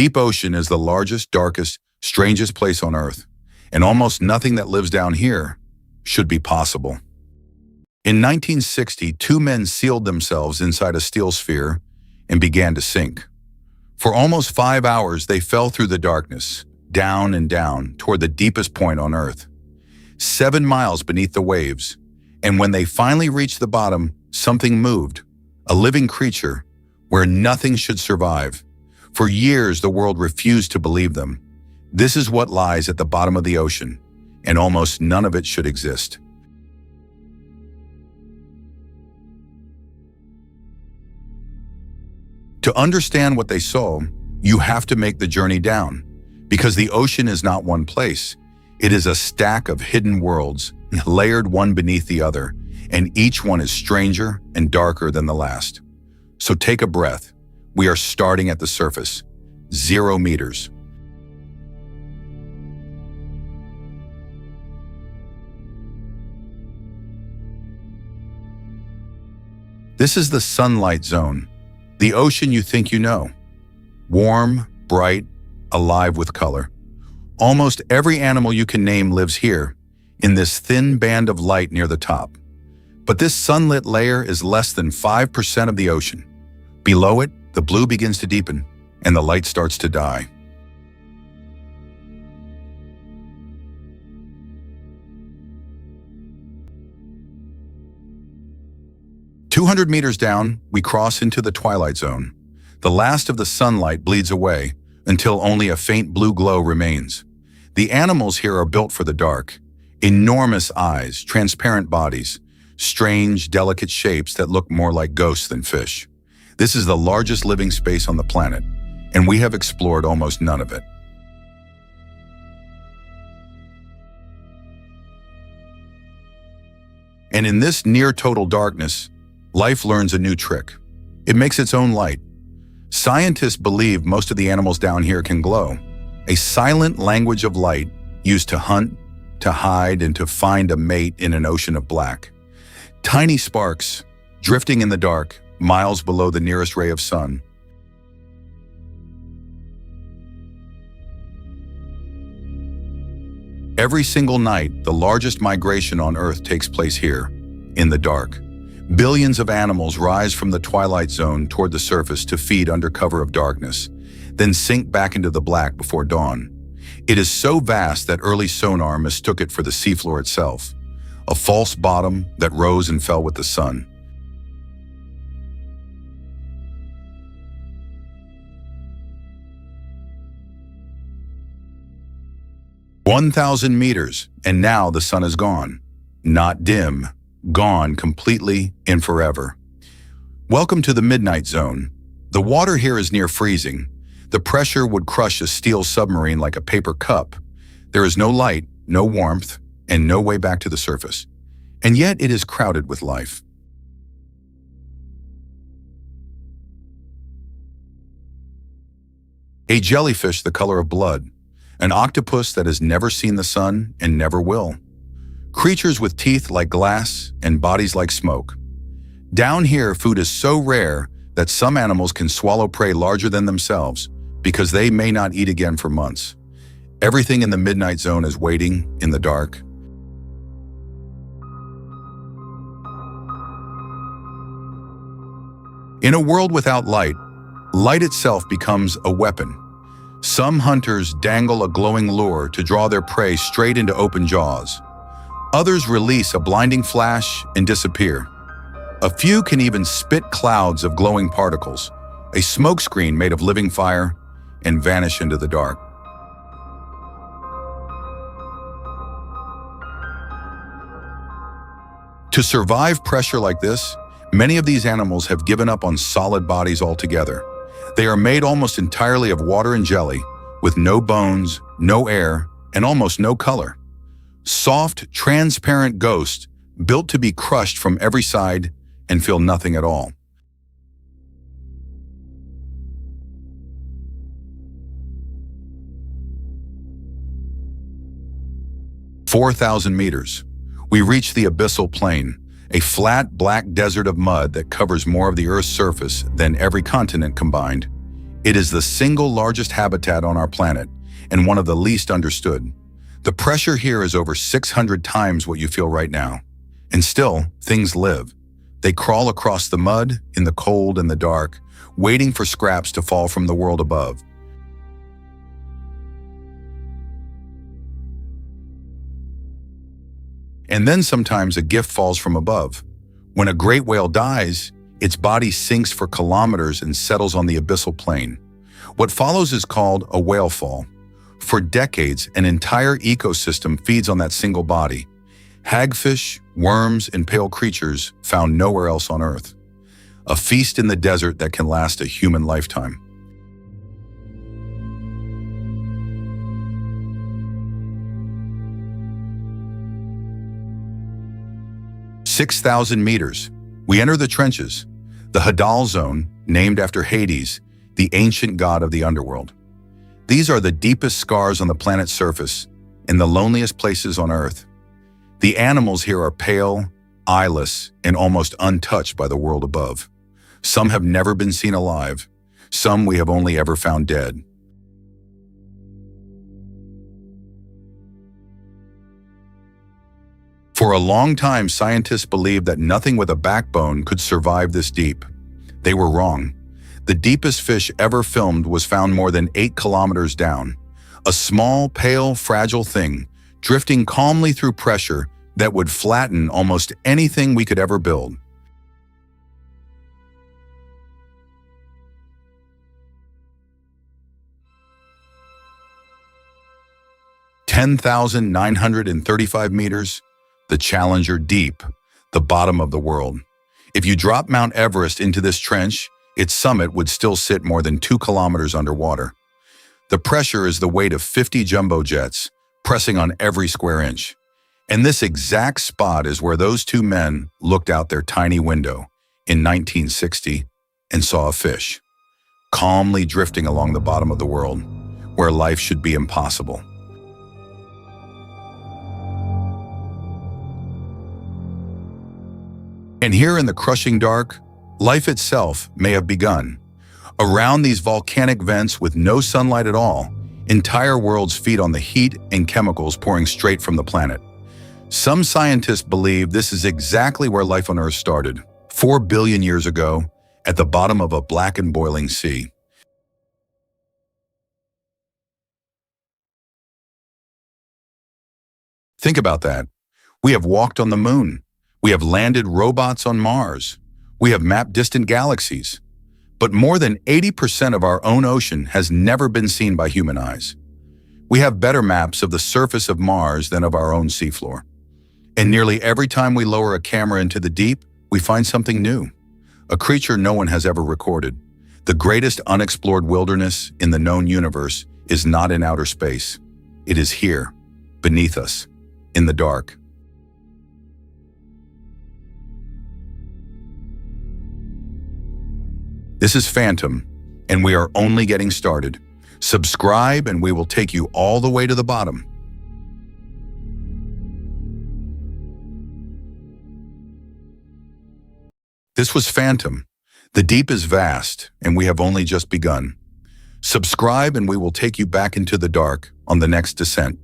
deep ocean is the largest, darkest, strangest place on Earth, and almost nothing that lives down here should be possible. In 1960, two men sealed themselves inside a steel sphere and began to sink. For almost 5 hours, they fell through the darkness, down and down, toward the deepest point on Earth, 7 miles beneath the waves. And when they finally reached the bottom, something moved, a living creature, where nothing should survive. For years, the world refused to believe them. This is what lies at the bottom of the ocean, and almost none of it should exist. To understand what they saw, you have to make the journey down, because the ocean is not one place. It is a stack of hidden worlds, layered one beneath the other, and each one is stranger and darker than the last. So take a breath. We are starting at the surface, 0 meters. This is the sunlight zone, the ocean you think you know. Warm, bright, alive with color. Almost every animal you can name lives here, in this thin band of light near the top. But this sunlit layer is less than 5% of the ocean. Below it, the blue begins to deepen, and the light starts to die. "200 meters down, we cross into the twilight zone. The last of the sunlight bleeds away until only a faint blue glow remains. The animals here are built for the dark. Enormous eyes, transparent bodies, strange, delicate shapes that look more like ghosts than fish. This is the largest living space on the planet, and we have explored almost none of it. And in this near-total darkness, life learns a new trick. It makes its own light. Scientists believe most of the animals down here can glow, a silent language of light used to hunt, to hide, and to find a mate in an ocean of black. Tiny sparks, drifting in the dark, miles below the nearest ray of sun. Every single night, the largest migration on Earth takes place here, in the dark. Billions of animals rise from the twilight zone toward the surface to feed under cover of darkness, then sink back into the black before dawn. It is so vast that early sonar mistook it for the seafloor itself, a false bottom that rose and fell with the sun. "1,000 meters, and now the sun is gone. Not dim, gone completely and forever. Welcome to the midnight zone. The water here is near freezing. The pressure would crush a steel submarine like a paper cup. There is no light, no warmth, and no way back to the surface. And yet it is crowded with life. A jellyfish the color of blood. An octopus that has never seen the sun and never will. Creatures with teeth like glass and bodies like smoke. Down here, food is so rare that some animals can swallow prey larger than themselves because they may not eat again for months. Everything in the midnight zone is waiting in the dark. In a world without light, light itself becomes a weapon. Some hunters dangle a glowing lure to draw their prey straight into open jaws. Others release a blinding flash and disappear. A few can even spit clouds of glowing particles, a smokescreen made of living fire, and vanish into the dark. To survive pressure like this, many of these animals have given up on solid bodies altogether. They are made almost entirely of water and jelly, with no bones, no air, and almost no color. Soft, transparent ghosts built to be crushed from every side and feel nothing at all. "4,000 meters. We reach the abyssal plain, a flat, black desert of mud that covers more of the Earth's surface than every continent combined. It is the single largest habitat on our planet and one of the least understood. The pressure here is over 600 times what you feel right now. And still, things live. They crawl across the mud, in the cold and the dark, waiting for scraps to fall from the world above. And then sometimes a gift falls from above. When a great whale dies, its body sinks for kilometers and settles on the abyssal plain. What follows is called a whale fall. For decades, an entire ecosystem feeds on that single body. Hagfish, worms, and pale creatures found nowhere else on Earth. A feast in the desert that can last a human lifetime. "6,000 meters. We enter the trenches, the hadal zone, named after Hades, the ancient god of the underworld. These are the deepest scars on the planet's surface and the loneliest places on Earth. The animals here are pale, eyeless, and almost untouched by the world above. Some have never been seen alive. Some we have only ever found dead. For a long time, scientists believed that nothing with a backbone could survive this deep. They were wrong. The deepest fish ever filmed was found more than 8 kilometers down. A small, pale, fragile thing, drifting calmly through pressure that would flatten almost anything we could ever build. "10,935 meters, the Challenger Deep, the bottom of the world. If you drop Mount Everest into this trench, its summit would still sit more than 2 kilometers underwater. The pressure is the weight of 50 jumbo jets, pressing on every square inch. And this exact spot is where those two men looked out their tiny window in 1960 and saw a fish, calmly drifting along the bottom of the world, where life should be impossible. And here in the crushing dark, life itself may have begun. Around these volcanic vents with no sunlight at all, entire worlds feed on the heat and chemicals pouring straight from the planet. Some scientists believe this is exactly where life on Earth started, 4 billion years ago, at the bottom of a black and boiling sea. Think about that. We have walked on the moon. We have landed robots on Mars. We have mapped distant galaxies. But more than 80% of our own ocean has never been seen by human eyes. We have better maps of the surface of Mars than of our own seafloor. And nearly every time we lower a camera into the deep, we find something new. A creature no one has ever recorded. The greatest unexplored wilderness in the known universe is not in outer space. It is here, beneath us, in the dark. This is Phantom, and we are only getting started. Subscribe and we will take you all the way to the bottom. This was Phantom. The deep is vast, and we have only just begun. Subscribe and we will take you back into the dark on the next descent.